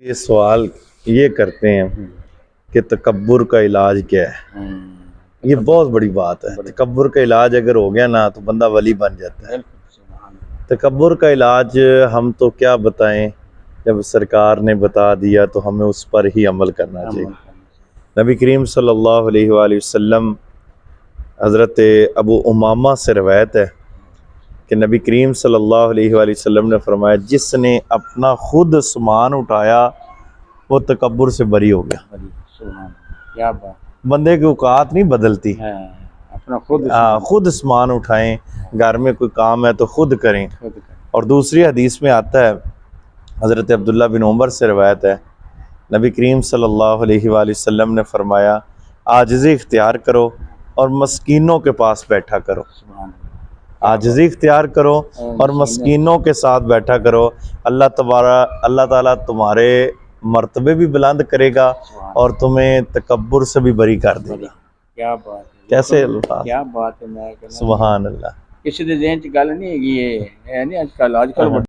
یہ سوال یہ کرتے ہیں کہ تکبر کا علاج کیا ہے۔ یہ بہت بڑی بات ہے۔ تکبر کا علاج اگر ہو گیا نا تو بندہ ولی بن جاتا ہے۔ تکبر کا علاج ہم تو کیا بتائیں، جب سرکار نے بتا دیا تو ہمیں اس پر ہی عمل کرنا چاہیے۔ نبی کریم صلی اللہ علیہ وآلہ وسلم، حضرت ابو امامہ سے روایت ہے کہ نبی کریم صلی اللہ علیہ وآلہ وسلم نے فرمایا، جس نے اپنا خود سامان اٹھایا وہ تکبر سے بری ہو گیا۔ کیا بات، بندے کی اوقات نہیں بدلتی، اپنا خود سامان اٹھائیں، گھر میں کوئی کام ہے تو خود کریں۔ اور دوسری حدیث میں آتا ہے، حضرت عبداللہ بن عمر سے روایت ہے، نبی کریم صلی اللہ علیہ وآلہ وسلم نے فرمایا، عاجزی اختیار کرو اور مسکینوں کے پاس بیٹھا کرو۔ عاجزی اختیار کرو اور مسکینوں کے ساتھ بیٹھا کرو، اللہ تعالیٰ تمہارے مرتبے بھی بلند کرے گا اور تمہیں تکبر سے بھی بری کر دے گا۔ کیا بات ہے، کیسے الفاظ، کیا بات ہے، میں کہنا سبحان اللہ۔ کسی دے ذہن چ گل نہیں ہے، یہ نہیں اج کل